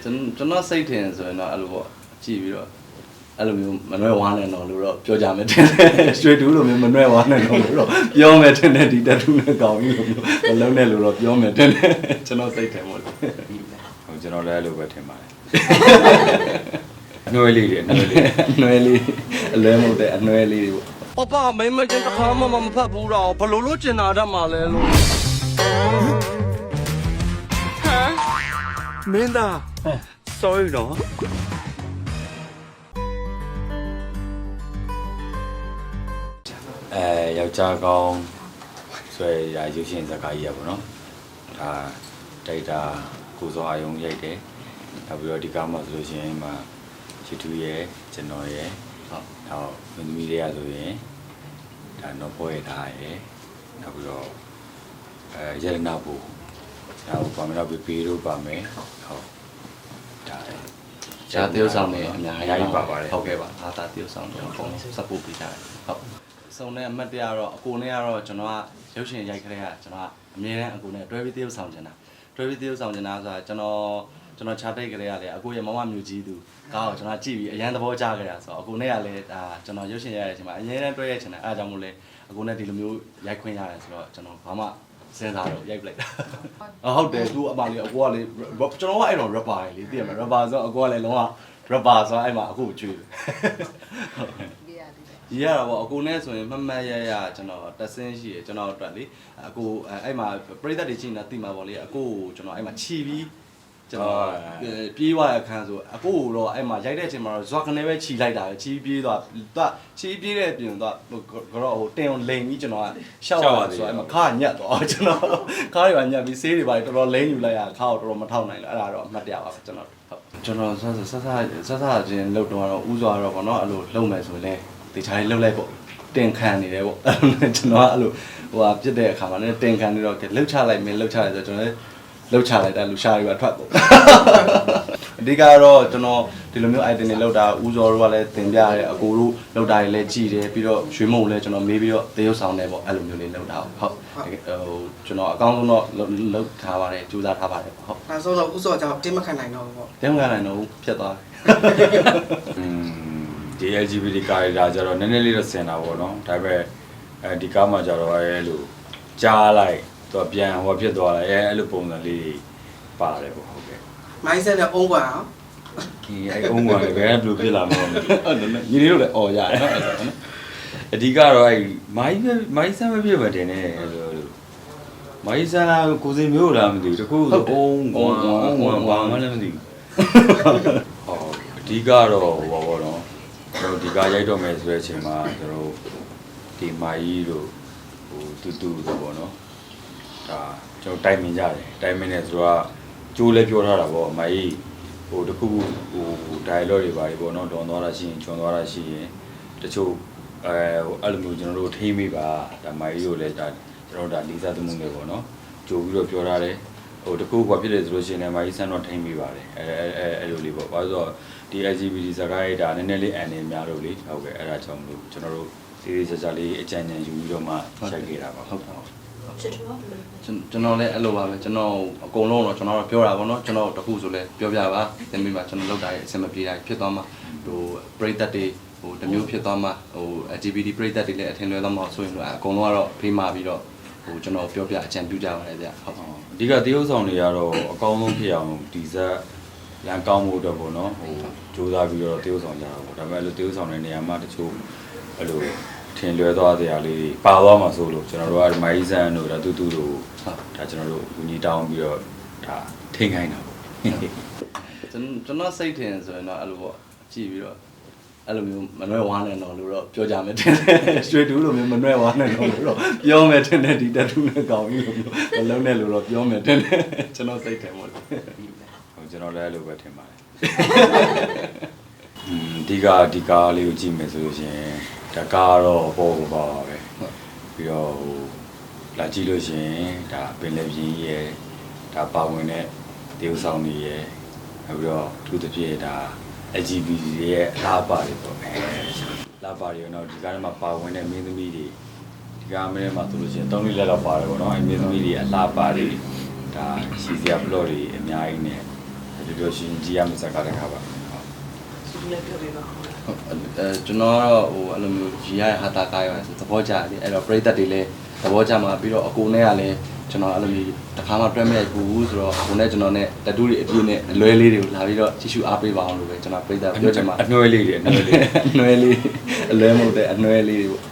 ကျွန်တော်စိတ်ထင်ဆိုရင်တော့အဲ့လိုပေါ့ကြည့်ပြီးတော့အဲ့လိုမျိုးမနှွဲဝါးနေတော့လို့တော့ပြောကြမယ်တင်ရွှေတူးလိုမျိုးမနှွဲဝါးနေတော့လို့တော့ပြောမယ်တင်ဒီတက်တူးနဲ့ကောင်းကြီးလို့မလုံးနဲ့လို့တော့ပြောမယ်တင်ကျွန်တော်စိတ်ထင်မို့လို့ဟုတ်ကျွန်တော်လည်းအဲ့လိုပဲထင်ပါတယ်အနှွဲလေးတွေအနှွဲလေးအလွဲမဟုတ်တဲ့အနှွဲလေးတွေပေါ့ပပမင်းမကျတစ်ခါမှမဖတ်ဘူးတော့ဘလို့လို့ကျင်နာတတ်မှာလဲလို့မင်းသား sorry နော်ယောက်ျားကောင်းဆိုရရုပ်ရှင်ဇာတ်ကားကြီးရပါတော့ဒါတိုက်တာကိုစောအာယုံရိုက်တယ်နောက်ပြီးတော့ဒီကားမှာဆိုလို့ရှိရင်မှာချီတူရဲ့ကျွန်တော်ရဲ့ဟုတ်နောက်မင်းသမီးတွေကဆိုရင်ဒါတော့ပွဲထားရဲ့နောက်ပြီးတော့ရတနာဘူနောက်ပါမယ်တော့ပေးလို့ပါမယ်ဟုတ်ဒါဂျာတရုပ်ဆောင်နေအများကြီးပါပါတယ်ဟုတ်ကဲ့ပါအာသာတရုပ်ဆောင်တွေအကုန်လုံးစပို့ပေးကြတယ်ဟုတ်စုံတဲ့အမှတ်တရတော့အကိုနဲ့ကတော့ကျွန်တော်ကရုပ်ရှင်ရိုက်ခတဲ့ကကျွန်တော်ကအမြဲတမ်းအကိုနဲ့တွဲပြီးတရုပ်ဆောင်နေတာတွဲပြီးတရုပ်ဆောင်နေတာဆိုတာကျွန်တော်ခြားတိတ်ကလေးကလည်းအကိုရဲ့မမမျိုးကြီးသူကားကိုကျွန်တော်ကြည့်ပြီးအရန်သဘောကျခဲ့တာဆိုတော့အကိုနဲ့ကလည်းဒါကျွန်တော်ရုပ်ရှင်ရိုက်တဲ့အချိန်မှာအရင်တည်းတွဲရချင်တယ်အဲအကြောင်းမို့လဲအကိုနဲ့ဒီလိုမျိုးရိုက်ခွင့်ရတယ်ဆိုတော့ကျွန်တော်ဘာမှစဉ်းစားတော့ရိုက်ပလိုက်တာဟုတ်တယ်သူအမလေးအကိုကလေကျွန်တော်ကအဲ့တော့ rapper လေသိရမလား rapper ဆိုတော့အကိုကလည်းလုံးဝ rapper ဆိုတော့အဲ့မှာအခုကျွေးတယ်ဒီရတာပေါ့အကိုနဲ့ဆိုရင်မှတ်ရကျွန်တော်တက်ဆင်းရှိရကျွန်တော်အတွက်လေအကိုအဲ့မှာပရိသတ်တွေချင်းနေတာသိမှာပေါ့လေအကိုကိုကျွန်တော်အဲ့မှာခြီပြီးကျွန်တော်ပြေးသွားရခန်းဆိုအကိုတော့အဲ့မှာရိုက်တဲ့အချိန်မှာတော့ဇွာကနေပဲခြီလိုက်တာပဲခြီပြေးသွားသူခြီပြေးတဲ့အပြင်တော့ကတော့ဟိုတင်လိန်ပြီးကျွန်တော်ကရှောက်ရတယ်ဆိုအဲ့မှာခါညက်သွားကျွန်တော်ခါတွေပါညက်ပြီးဆေးတွေပါတော်တော်လိန်ယူလိုက်ရခါကိုတော်တော်မထောက်နိုင်လို့အဲ့ဒါတော့အမှတ်တရပါကျွန်တော်ကျွန်တော်ဆက်ချင်းလှုပ်တော့ဥစွာတော့ဗောနော်အဲ့လိုလှုပ်မယ်ဆိုရင်တေချာလေးလှုပ်လိုက်ပေါ့တင်ခံနေတယ်ပေါ့ကျွန်တော်ကအဲ့လိုဟိုဟာပြစ်တဲ့အခါမှာလည်းတင်ခံနေတော့လှုပ်ချလိုက်မင်းလှုပ်ချလိုက်ဆိုကျွန်တော်လည်းလှုပ်ချလိုက်တဲ့လူရှာတွေပါထွက်ပေါ့အဓိကတော့ကျွန်တော်ဒီလိုမျိုး item တွေလှုပ်တာဥစောတို့ကလည်းတင်ပြရတယ်အကိုတို့လှုပ်တာတွေလည်းကြည်တယ်ပြီးတော့ရွှေမုံလည်းကျွန်တော်မေးပြီးတော့တရုပ်ဆောင်တယ်ပေါ့အဲ့လိုမျိုးလေးလှုပ်တာဟုတ်ဟိုကျွန်တော်အကောင်းဆုံးတော့လှုပ်ထားပါတယ်ကြိုးစားထားပါတယ်ဟုတ်နောက်ဆုံးတော့ဥစောကြောင့်တင်းမခံနိုင်တော့ဘူးပေါ့တင်းမခံနိုင်တော့ဖြတ်သွားဒီ LGBT ကာရီလာကြတော့နည်းနည်းလေးတော့ဆင်တာပေါ့နော်ဒါပေမဲ့ဒီကားမှာကြတော့အဲလိုကြားလိုက်တော့ပြန်ဟောဖြစ်သွားတယ်အဲ့လိုပုံစံလေးပါတယ်ပေါ့ဟုတ်ကဲ့မိုင်းဆက်နဲ့အုံးကွာအောင်ဒီအဲ့အုံးကွာလည်းဘယ်ဘယ်လိုဖြစ်လာမလဲဟုတ်တယ်ညီလေးတို့လည်းအော်ရတယ်နော်အဓိကတော့အဲ့မိုင်းဆန်းမဖြစ်မတင်နဲ့အဲ့လိုမိုင်းဆန်းလားကိုစင်မျိုးလားမသိဘူးတခုဆိုအုံးကွာဘာမှလည်းမသိဘူးဟုတ်အဓိကတော့ဟောပေါ့နော်ကျွန်တော်ဒီကားရိုက်တော့မယ်ဆိုတဲ့အချိန်မှာကျွန်တော်ဒီမာကြီးတို့ဟိုတူတို့ပေါ့နော်ဒါကျွန်တော်တိုင်ပင်ကြတယ်တိုင်ပင်နေဆိုတော့ကျိုးလဲပြောထားတာပေါ့မာကြီးဟိုတခုဟို dialogue တွေပါလေပေါ့နော်ဒေါန်သွားတာရှိရင်ချွန်သွားတာရှိရင်တချို့အဲ့လိုမျိုးကျွန်တော်တို့ထိမိပါဒါမာကြီးတို့လည်းဒါကျွန်တော်ဒါလီစာသမုန်းတွေပေါ့နော်ကြိုပြီးတော့ပြောထားတယ်ဟိုတခုဘာဖြစ်လဲဆိုလို့ရှိရင်မာကြီးဆန်းတော့ထိမိပါတယ်အဲ့လိုလေးပေါ့ဘာလို့ဆိုတော့ဒီ LGBT ဇာတ်ကားရေးဒါနည်းနည်းလေးအန်နေများလို့လေဟုတ်ကဲ့အဲ့ဒါကြောင့်မလို့ကျွန်တော်တို့စီးရီးစစလေးအကြံဉာဏ်ယူပြီးတော့မှချက်ခဲ့တာပါဟုတ်ပါကျွန်တော်လည်းအဲ့လိုပါပဲကျွန်တော်အကုန်လုံးတော့ကျွန်တော်ပြောတာပေါ့နော်ကျွန်တော်တခုဆိုလဲပြောပြပါသင်ပေးပါကျွန်တော်လောက်တာရဲ့အဆင်မပြေတာဖြစ်သွားမှာဟိုပရိသတ်တွေဟိုတမျိုးဖြစ်သွားမှာဟို LGBT ပရိသတ်တွေလည်းအထင်လွဲသွားမှာဆိုရင်တော့အကုန်လုံးကတော့ဖေးမာပြီးတော့ဟိုကျွန်တော်ပြောပြအကြံပြုကြပါတယ်ဗျဟုတ်အဓိကတရုပ်ဆောင်တွေကတော့အကောင်းဆုံးဖြစ်အောင်ဒီဇက်ရန်ကောင်းမှုတော့ပေါ့နော်ဟိုစူးစမ်းပြီးတော့တရုပ်ဆောင်ကြတာပေါ့ဒါပေမဲ့အဲ့လိုတရုပ်ဆောင်တဲ့နေရာမှာတချို့အဲ့လိုထင်လွဲသွားတဲ့အရာလေးပါသွားမှာဆိုလို့ကျွန်တော်တို့ကမိုင်းဆန်တို့ဒါတူတူတို့ဒါကျွန်တော်တို့ဦးကြီးတောင်းပြီးတော့ဒါထိန်ခိုင်းတာပေါ့ကျွန်တော်စိတ်ထင်ဆိုရင်တော့အဲ့လိုပေါ့ကြည့်ပြီးတော့အဲ့လိုမျိုးမနှွဲဝါးနေတော့လို့တော့ပြောကြမယ်တင်ရွှေတူးလိုမျိုးမနှွဲဝါးနေတော့လို့တော့ပြောမယ်တင်ဒီတက်တူးနဲ့ကောင်းကြီးလို့မလုံးနဲ့လို့တော့ပြောမယ်တင်ကျွန်တော်စိတ်ထင်ပါလို့ဟုတ်ကျွန်တော်လည်းအဲ့လိုပဲထင်ပါတယ်ဒီကားလေးကိုကြည့်မယ်ဆိုလို့ရှိရင်ဒါကားတော့ပေါ်ပါပဲပြီးတော့ဟိုလာကြည့်လို့ရှိရင်ဒါပင်လယ်ပြင်ရဲ့ဒါပါဝင်တဲ့တရုပ်ဆောင်တွေရဲ့နောက်ပြီးတော့သူတစ်ပြည့်ဒါ LGBT ရဲ့လာပါတွေပေါ့လာပါတွေတော့ဒီကားထဲမှာပါဝင်တဲ့မင်းသမီးတွေဒီကားထဲမှာဆိုလို့ရှိရင်၃လေးလက်တော့ပါတယ်ပေါ့နော်အဲမင်းသမီးတွေအလားပါတွေဒါရှီစရာဘလော့တွေအများကြီးနဲ့ ပြောရှင်ကြီးရမယ့်စကားတခါပါ သူလည်းပြောပြပါဦး ကျွန်တော်ကတော့ဟိုအဲ့လိုမျိုးရီရရဲ့ဟာတာကားရဆိုသဘောကျတယ်အဲ့တော့ပရိသတ်တွေလည်းသဘောကျမှာပြီးတော့အကိုနဲ့ကလည်းကျွန်တော်အဲ့လိုမျိုးတစ်ခါမှတွဲမဲ့ဘူးဆိုတော့အကိုနဲ့ကျွန်တော်နဲ့တတူတွေအပြည့်နဲ့အလွဲလေးတွေကိုလာပြီးတော့ကြည့်ရှုအားပေးပါအောင်လို့ပဲကျွန်တော်ပရိသတ်ပြောချင်ပါ အနှွဲလေးတွေအနှွဲလေး အနှွဲလေးအလွဲမဟုတ်တဲ့အနှွဲလေးတွေပေါ့